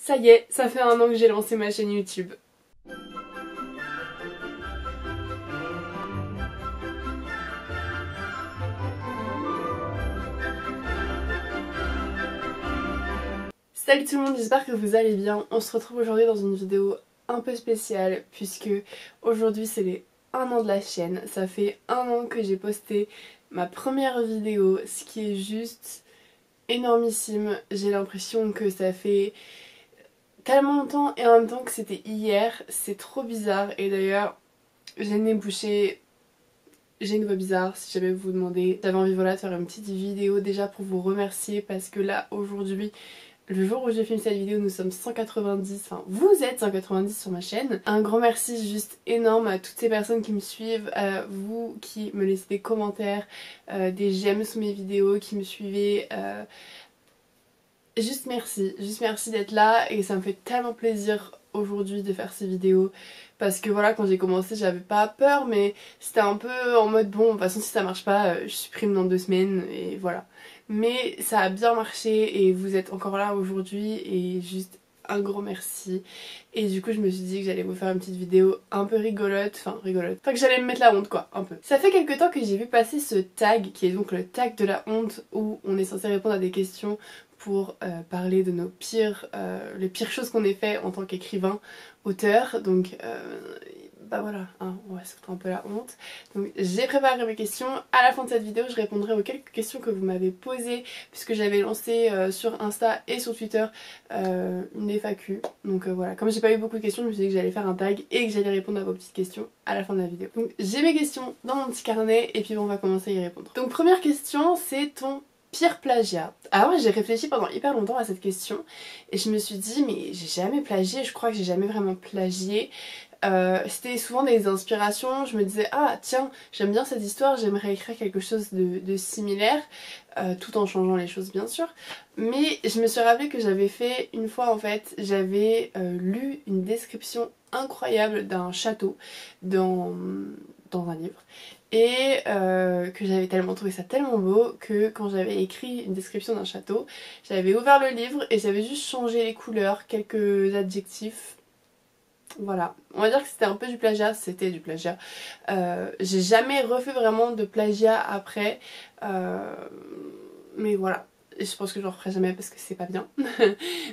Ça y est, ça fait 1 an que j'ai lancé ma chaîne YouTube. Salut tout le monde, j'espère que vous allez bien. On se retrouve aujourd'hui dans une vidéo un peu spéciale puisque aujourd'hui c'est les 1 an de la chaîne. Ça fait 1 an que j'ai posté ma première vidéo, ce qui est juste énormissime. J'ai l'impression que ça fait tellement longtemps et en même temps que c'était hier. C'est trop bizarre et d'ailleurs j'ai le nez bouché. J'ai une voix bizarre si jamais vous vous demandez. J'avais envie voilà, de faire une petite vidéo déjà pour vous remercier parce que là aujourd'hui, le jour où j'ai filmé cette vidéo, nous sommes 190, enfin vous êtes 190 sur ma chaîne. Un grand merci juste énorme à toutes ces personnes qui me suivent, à vous qui me laissez des commentaires, des j'aime sous mes vidéos, qui me suivez. Juste merci d'être là et ça me fait tellement plaisir aujourd'hui de faire ces vidéos parce que voilà, quand j'ai commencé j'avais pas peur mais c'était un peu en mode bon de toute façon si ça marche pas je supprime dans 2 semaines et voilà, mais ça a bien marché et vous êtes encore là aujourd'hui et juste un gros merci. Et du coup je me suis dit que j'allais vous faire une petite vidéo un peu rigolote, enfin que j'allais me mettre la honte quoi, un peu. Ça fait quelques temps que j'ai vu passer ce tag qui est donc le tag de la honte où on est censé répondre à des questions pour parler de nos les pires choses qu'on ait fait en tant qu'écrivain, auteur. Donc bah voilà, hein, on va sortir un peu la honte. Donc j'ai préparé mes questions. À la fin de cette vidéo je répondrai aux quelques questions que vous m'avez posées puisque j'avais lancé sur Insta et sur Twitter une FAQ. Donc voilà, comme j'ai pas eu beaucoup de questions je me suis dit que j'allais faire un tag et que j'allais répondre à vos petites questions à la fin de la vidéo. Donc j'ai mes questions dans mon petit carnet et puis on va commencer à y répondre. Donc première question, c'est ton pire plagiat. Alors j'ai réfléchi pendant hyper longtemps à cette question et je me suis dit mais j'ai jamais plagié, je crois que j'ai jamais vraiment plagié. C'était souvent des inspirations, je me disais ah tiens j'aime bien cette histoire, j'aimerais écrire quelque chose de similaire, tout en changeant les choses bien sûr. Mais je me suis rappelé que j'avais fait une fois en fait, j'avais lu une description incroyable d'un château dans un livre et que j'avais tellement trouvé ça tellement beau que quand j'avais écrit une description d'un château, j'avais ouvert le livre et j'avais juste changé les couleurs, quelques adjectifs. Voilà, on va dire que c'était un peu du plagiat, c'était du plagiat. J'ai jamais refait vraiment de plagiat après, mais voilà. Je pense que je le referai jamais parce que c'est pas bien.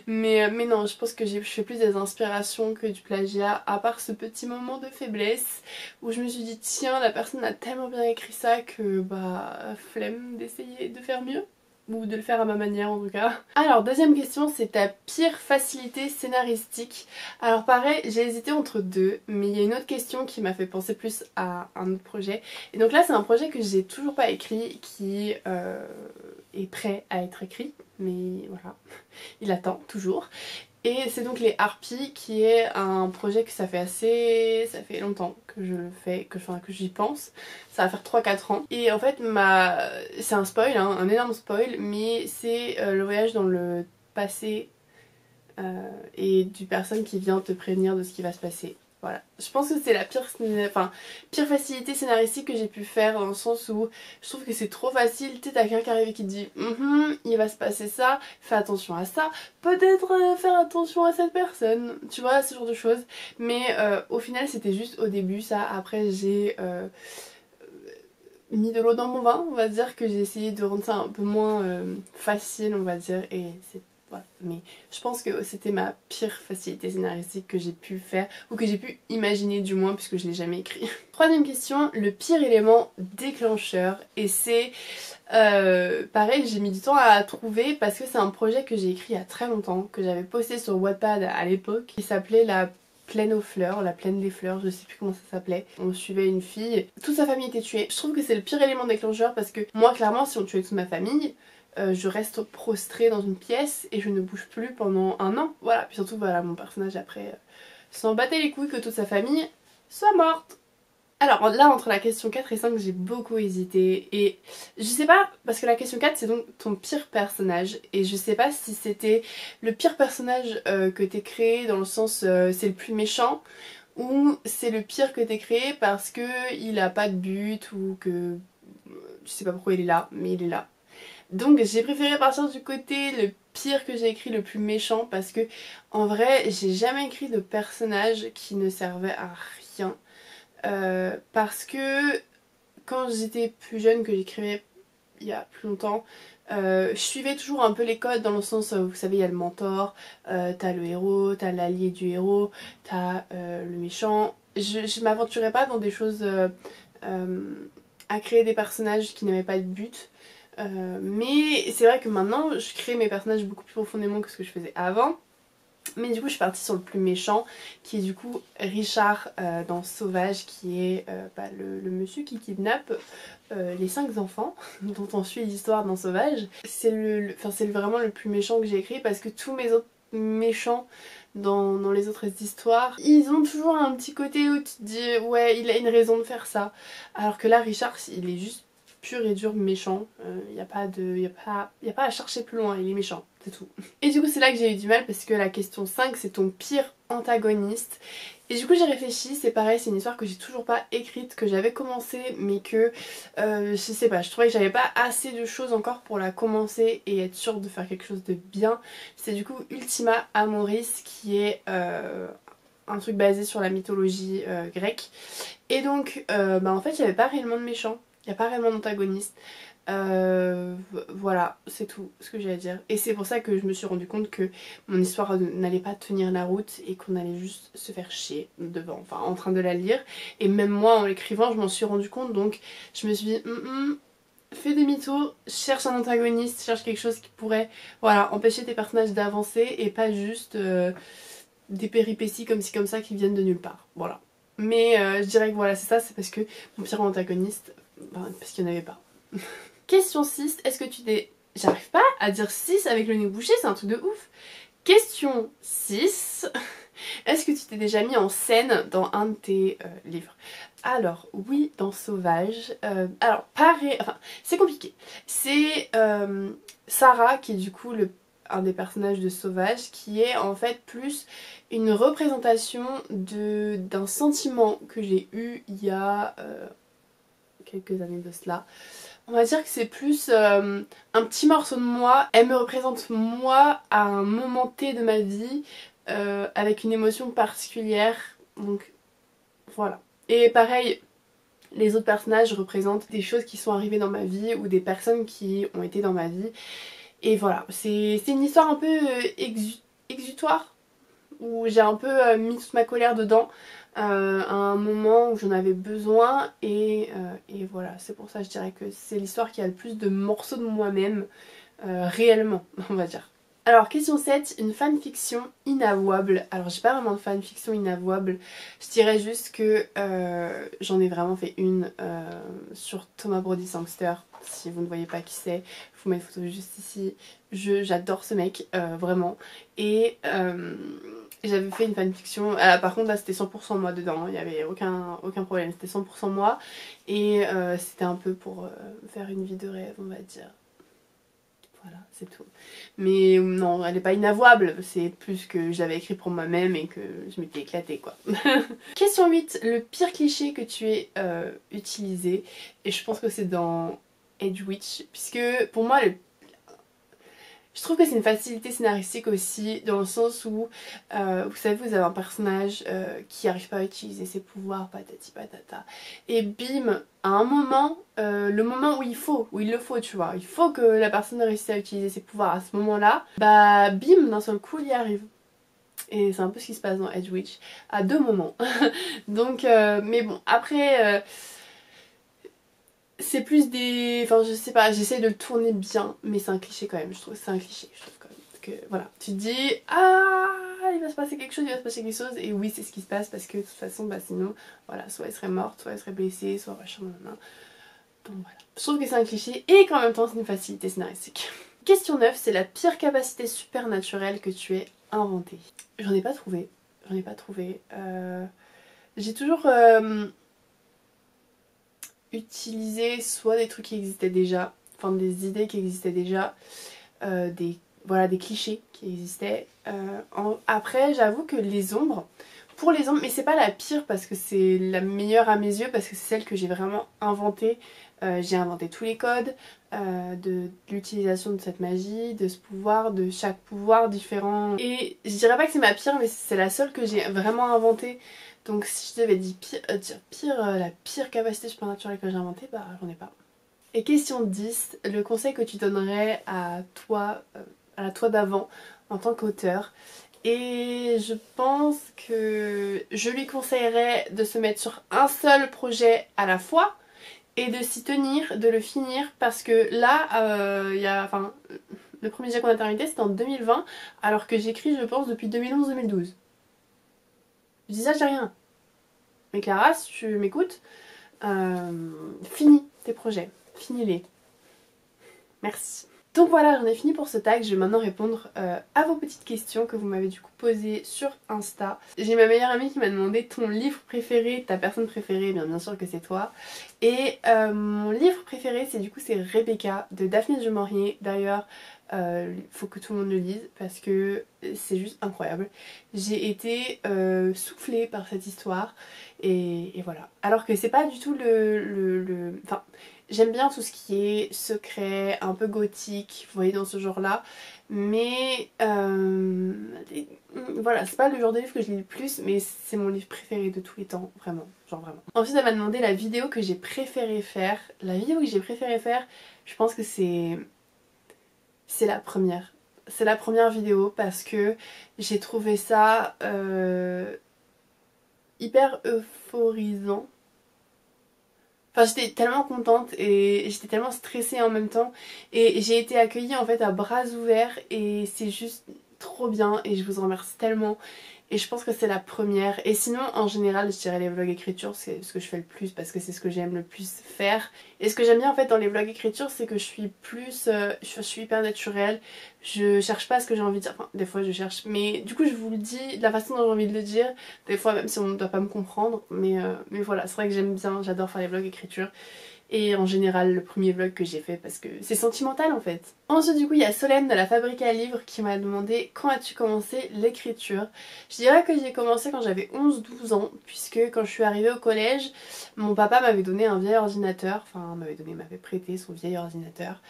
mais non, je pense que je fais plus des inspirations que du plagiat, à part ce petit moment de faiblesse où je me suis dit tiens la personne a tellement bien écrit ça que bah flemme d'essayer de faire mieux. Ou de le faire à ma manière en tout cas. Alors deuxième question, c'est ta pire facilité scénaristique. Alors pareil, j'ai hésité entre deux, mais il y a une autre question qui m'a fait penser plus à un autre projet. Et donc là c'est un projet que j'ai toujours pas écrit, qui est prêt à être écrit, mais voilà, il attend toujours. Et c'est donc les Harpies qui est un projet que ça fait longtemps que je le fais, que j'y pense. Ça va faire 3-4 ans. Et en fait c'est un spoil, hein, un énorme spoil, mais c'est le voyage dans le passé et du personne qui vient te prévenir de ce qui va se passer. Voilà. Je pense que c'est la pire facilité scénaristique que j'ai pu faire dans le sens où je trouve que c'est trop facile. Tu sais, t'as quelqu'un qui arrive et qui te dit il va se passer ça, fais attention à ça, peut-être faire attention à cette personne, tu vois, ce genre de choses. Mais au final c'était juste au début ça, après j'ai mis de l'eau dans mon vin, on va dire que j'ai essayé de rendre ça un peu moins facile on va dire et c'est voilà. Mais je pense que c'était ma pire facilité scénaristique que j'ai pu faire ou que j'ai pu imaginer du moins puisque je l'ai jamais écrit. Troisième question, le pire élément déclencheur et c'est pareil j'ai mis du temps à trouver parce que c'est un projet que j'ai écrit il y a très longtemps, que j'avais posté sur Wattpad à l'époque, qui s'appelait la plaine aux fleurs, la plaine des fleurs, je sais plus comment ça s'appelait. On suivait une fille, toute sa famille était tuée. Je trouve que c'est le pire élément déclencheur parce que moi clairement si on tuait toute ma famille, je reste prostrée dans une pièce et je ne bouge plus pendant 1 an. Voilà, puis surtout voilà mon personnage après s'en battait les couilles que toute sa famille soit morte. Alors là entre la question 4 et 5 j'ai beaucoup hésité et je sais pas parce que la question 4 c'est donc ton pire personnage et je sais pas si c'était le pire personnage que t'aies créé dans le sens c'est le plus méchant ou c'est le pire que t'aies créé parce que il a pas de but ou que je sais pas pourquoi il est là mais il est là. Donc j'ai préféré partir du côté le pire que j'ai écrit, le plus méchant, parce que en vrai j'ai jamais écrit de personnage qui ne servait à rien. Parce que quand j'étais plus jeune, que j'écrivais il y a plus longtemps, je suivais toujours un peu les codes dans le sens, vous savez, il y a le mentor, t'as le héros, t'as l'allié du héros, t'as le méchant. Je m'aventurais pas dans des choses à créer des personnages qui n'avaient pas de but. Mais c'est vrai que maintenant je crée mes personnages beaucoup plus profondément que ce que je faisais avant. Mais du coup je suis partie sur le plus méchant qui est du coup Richard dans Sauvage, qui est le monsieur qui kidnappe les 5 enfants dont on suit l'histoire dans Sauvage. C'est vraiment le plus méchant que j'ai écrit, parce que tous mes autres méchants dans les autres histoires, ils ont toujours un petit côté où tu te dis ouais il a une raison de faire ça. Alors que là Richard il est juste pur et dur méchant, y a pas à chercher plus loin, il est méchant, c'est tout. Et du coup c'est là que j'ai eu du mal, parce que la question 5 c'est ton pire antagoniste. Et du coup j'ai réfléchi, c'est pareil, c'est une histoire que j'ai toujours pas écrite, que j'avais commencé mais que je sais pas, je trouvais que j'avais pas assez de choses encore pour la commencer et être sûre de faire quelque chose de bien. C'est du coup Ultima Amoris, qui est un truc basé sur la mythologie grecque. Et donc en fait il n'y avait pas réellement de méchant. Il n'y a pas réellement d'antagoniste. Voilà, c'est tout ce que j'ai à dire. Et c'est pour ça que je me suis rendu compte que mon histoire n'allait pas tenir la route et qu'on allait juste se faire chier devant, enfin en train de la lire. Et même moi en l'écrivant, je m'en suis rendu compte. Donc je me suis dit, fais demi-tour, cherche un antagoniste, cherche quelque chose qui pourrait, voilà, empêcher tes personnages d'avancer et pas juste des péripéties comme ci comme ça qui viennent de nulle part. Voilà. Mais je dirais que voilà, c'est ça, c'est parce que mon pire antagoniste, parce qu'il n'y en avait pas. Question 6, est-ce que tu t'es... J'arrive pas à dire 6 avec le nez bouché, c'est un truc de ouf. Question 6, est-ce que tu t'es déjà mis en scène dans un de tes livres? Alors oui, dans Sauvage. Alors pareil, enfin c'est compliqué. C'est Sarah qui est du coup un des personnages de Sauvage, qui est en fait plus une représentation d'un sentiment que j'ai eu il y a quelques années de cela. On va dire que c'est plus un petit morceau de moi. Elle me représente moi à un moment T de ma vie avec une émotion particulière. Donc voilà. Et pareil, les autres personnages représentent des choses qui sont arrivées dans ma vie ou des personnes qui ont été dans ma vie. Et voilà, c'est une histoire un peu exutoire, où j'ai un peu mis toute ma colère dedans à un moment où j'en avais besoin, et voilà, c'est pour ça que je dirais que c'est l'histoire qui a le plus de morceaux de moi-même réellement, on va dire. Alors question 7, une fanfiction inavouable. Alors j'ai pas vraiment de fanfiction inavouable, je dirais juste que j'en ai vraiment fait une sur Thomas Brody Sangster. Si vous ne voyez pas qui c'est, je vous mets une photo juste ici. J'adore ce mec, vraiment. Et j'avais fait une fanfiction, par contre là c'était 100% moi dedans, il n'y avait aucun problème, c'était 100% moi. Et c'était un peu pour faire une vie de rêve, on va dire. Voilà, c'est tout. Mais non, elle n'est pas inavouable, c'est plus que je l'avais écrit pour moi-même et que je m'étais éclatée quoi. Question 8, le pire cliché que tu aies utilisé. Et je pense que c'est dans Edge Witch, puisque pour moi je trouve que c'est une facilité scénaristique aussi, dans le sens où, vous savez, vous avez un personnage qui n'arrive pas à utiliser ses pouvoirs, patati patata, et bim, à un moment, le moment où il le faut, tu vois, il faut que la personne réussisse à utiliser ses pouvoirs à ce moment-là, bah bim, d'un seul coup, il y arrive. Et c'est un peu ce qui se passe dans Edge Witch, à 2 moments. Donc, mais bon, après... c'est plus des... Enfin je sais pas, j'essaie de le tourner bien, mais c'est un cliché quand même, je trouve que c'est un cliché, je trouve quand même. Que voilà, tu te dis, ah, il va se passer quelque chose, il va se passer quelque chose, et oui c'est ce qui se passe, parce que de toute façon, bah sinon, voilà, soit elle serait morte, soit elle serait blessée, soit machin, nanana. Donc voilà. Je trouve que c'est un cliché, et qu'en même temps c'est une facilité scénaristique. Question 9, c'est la pire capacité supernaturelle que tu aies inventée. J'en ai pas trouvé, j'ai toujours... utiliser soit des trucs qui existaient déjà, enfin des idées qui existaient déjà, voilà, des clichés qui existaient. Après j'avoue que les ombres, pour les ombres, mais c'est pas la pire parce que c'est la meilleure à mes yeux, parce que c'est celle que j'ai vraiment inventée. J'ai inventé tous les codes de l'utilisation de cette magie, de ce pouvoir, de chaque pouvoir différent. Et je dirais pas que c'est ma pire, mais c'est la seule que j'ai vraiment inventée. Donc si je devais dire pire, la pire capacité surnaturelle que j'ai inventée, bah j'en ai pas. Et question 10, le conseil que tu donnerais à toi d'avant en tant qu'auteur. Et je pense que je lui conseillerais de se mettre sur un seul projet à la fois et de s'y tenir, de le finir, parce que là, le premier jet qu'on a terminé c'était en 2020, alors que j'écris je pense depuis 2011-2012. Je dis ça, j'ai rien. Mais Clara, si tu m'écoutes, finis tes projets, finis-les. Merci. Donc voilà, j'en ai fini pour ce tag. Je vais maintenant répondre à vos petites questions que vous m'avez du coup posées sur Insta. J'ai ma meilleure amie qui m'a demandé ton livre préféré, ta personne préférée, bien sûr que c'est toi. Et mon livre préféré c'est Rebecca de Daphné du Maurier. D'ailleurs, faut que tout le monde le lise parce que c'est juste incroyable. J'ai été soufflée par cette histoire et voilà. Alors que c'est pas du tout Enfin, j'aime bien tout ce qui est secret, un peu gothique, vous voyez, dans ce genre-là. Mais voilà, c'est pas le genre de livre que je lis le plus, mais c'est mon livre préféré de tous les temps, vraiment, genre vraiment. Ensuite, elle m'a demandé la vidéo que j'ai préféré faire. La vidéo que j'ai préféré faire, je pense que c'est la première. C'est la première vidéo parce que j'ai trouvé ça hyper euphorisant. Enfin, j'étais tellement contente et j'étais tellement stressée en même temps. Et j'ai été accueillie en fait à bras ouverts et c'est juste trop bien et je vous en remercie tellement. Et je pense que c'est la première. Et sinon, en général, je dirais les vlogs écriture, c'est ce que je fais le plus parce que c'est ce que j'aime le plus faire. Et ce que j'aime bien en fait dans les vlogs écriture, c'est que je suis plus... je suis hyper naturelle. Je cherche pas ce que j'ai envie de dire. Enfin, des fois je cherche. Mais du coup, je vous le dis de la façon dont j'ai envie de le dire. Des fois, même si on ne doit pas me comprendre. Mais voilà, c'est vrai que j'aime bien, j'adore faire les vlogs écriture. Et en général le premier vlog que j'ai fait parce que c'est sentimental en fait. Ensuite du coup il y a Solène de la Fabrique à Livres qui m'a demandé quand as-tu commencé l'écriture. Je dirais que j'ai commencé quand j'avais 11-12 ans puisque quand je suis arrivée au collège mon papa m'avait donné un vieil ordinateur, enfin m'avait prêté son vieil ordinateur.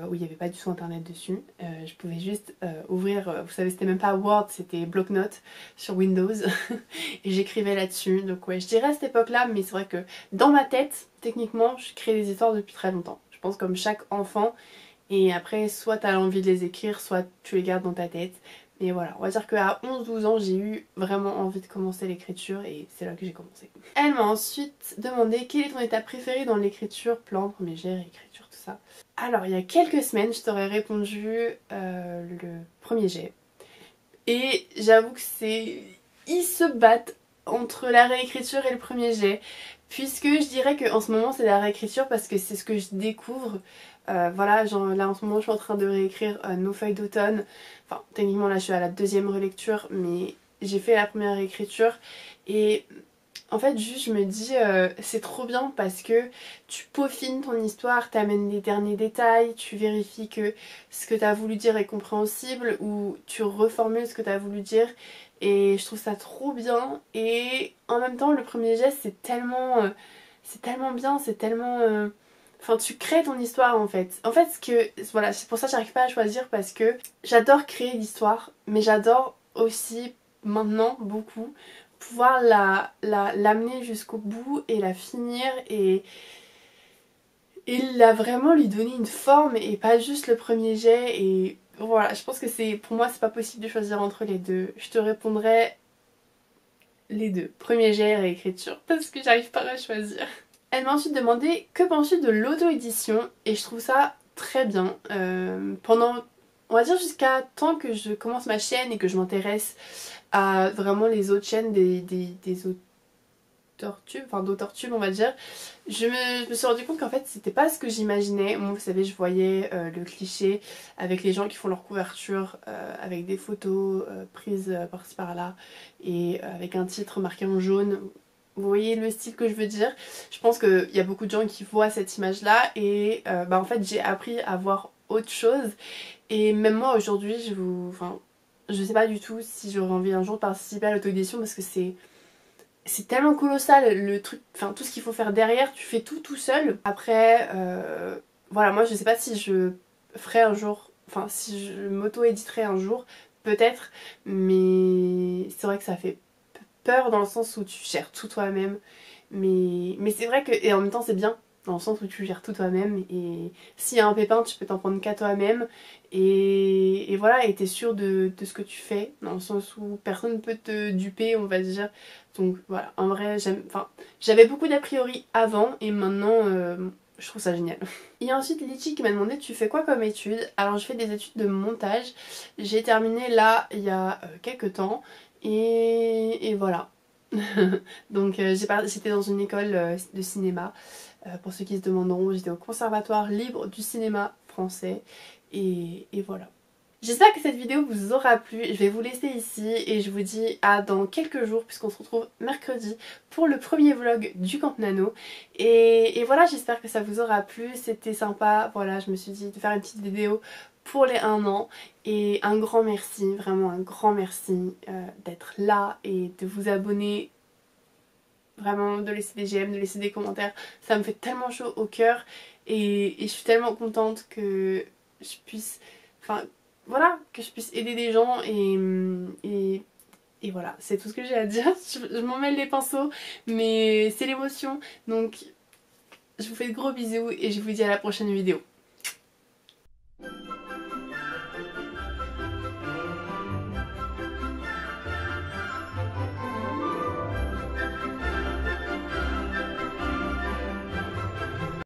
Où il n'y avait pas du tout internet dessus. Je pouvais juste ouvrir, vous savez c'était même pas Word, c'était bloc-notes sur Windows et j'écrivais là-dessus. Donc ouais, je dirais à cette époque-là, mais c'est vrai que dans ma tête, techniquement, je crée des histoires depuis très longtemps. Je pense comme chaque enfant et après soit t'as envie de les écrire, soit tu les gardes dans ta tête. Mais voilà, on va dire qu'à 11-12 ans, j'ai eu vraiment envie de commencer l'écriture et c'est là que j'ai commencé. Elle m'a ensuite demandé quelle est ton étape préférée dans l'écriture, plan, premier jet, écriture, tout ça. Alors, il y a quelques semaines, je t'aurais répondu le premier jet. Et j'avoue que ils se battent entre la réécriture et le premier jet. Puisque je dirais qu'en ce moment, c'est la réécriture parce que c'est ce que je découvre. Voilà, genre là en ce moment, je suis en train de réécrire Nos feuilles d'automne. Enfin, techniquement, là, je suis à la deuxième relecture, mais j'ai fait la première réécriture. Et en fait, juste, je me dis, c'est trop bien parce que tu peaufines ton histoire, t'amènes les derniers détails, tu vérifies que ce que t'as voulu dire est compréhensible ou tu reformules ce que t'as voulu dire. Et je trouve ça trop bien. Et en même temps, le premier geste, c'est tellement bien, c'est tellement... Enfin, tu crées ton histoire en fait. En fait, voilà, c'est pour ça que j'arrive pas à choisir parce que j'adore créer l'histoire, mais j'adore aussi maintenant beaucoup pouvoir l'amener jusqu'au bout et la finir et là vraiment lui donner une forme et pas juste le premier jet. Et voilà, je pense que pour moi c'est pas possible de choisir entre les deux. Je te répondrai les deux, premier jet et réécriture, parce que j'arrive pas à choisir. Elle m'a ensuite demandé que penses-tu de l'auto-édition et je trouve ça très bien. Pendant, on va dire jusqu'à temps que je commence ma chaîne et que je m'intéresse à vraiment les autres chaînes des auteurs-tubes, enfin d'auteurs-tubes on va dire, je me suis rendu compte qu'en fait c'était pas ce que j'imaginais. Moi vous savez je voyais le cliché avec les gens qui font leur couverture avec des photos prises par-ci par-là et avec un titre marqué en jaune. Vous voyez le style que je veux dire. Je pense qu'il y a beaucoup de gens qui voient cette image là et en fait j'ai appris à voir autre chose. Et même moi aujourd'hui je sais pas du tout si j'aurais envie un jour de participer à l'auto-édition parce que c'est tellement colossal le truc, enfin tout ce qu'il faut faire derrière, tu fais tout seul. Après, voilà, moi je sais pas si je ferai un jour, enfin si je m'auto-éditerai un jour, peut-être, mais c'est vrai que ça fait peur dans le sens où tu gères tout toi-même. Mais c'est vrai que, et en même temps c'est bien, dans le sens où tu gères tout toi-même, et s'il y a un pépin, tu peux t'en prendre qu'à toi-même, et voilà, et t'es sûr de ce que tu fais, dans le sens où personne ne peut te duper, on va dire. Donc voilà, en vrai, j'avais beaucoup d'a priori avant, et maintenant, je trouve ça génial. Et ensuite, Litchi qui m'a demandé tu fais quoi comme études? Alors je fais des études de montage, j'ai terminé là il y a quelques temps, et voilà. Donc j'étais dans une école de cinéma. Pour ceux qui se demanderont, j'étais au Conservatoire libre du cinéma français. Et voilà. J'espère que cette vidéo vous aura plu. Je vais vous laisser ici et je vous dis à dans quelques jours puisqu'on se retrouve mercredi pour le premier vlog du Camp Nano. Et voilà, j'espère que ça vous aura plu. C'était sympa. Voilà, je me suis dit de faire une petite vidéo pour les 1 an. Et un grand merci, vraiment un grand merci d'être là et de vous abonner. Vraiment de laisser des j'aime, de laisser des commentaires, ça me fait tellement chaud au cœur et je suis tellement contente que je puisse, enfin voilà, que je puisse aider des gens et voilà, c'est tout ce que j'ai à dire. Je m'en mêle les pinceaux, mais c'est l'émotion, donc je vous fais de gros bisous et je vous dis à la prochaine vidéo.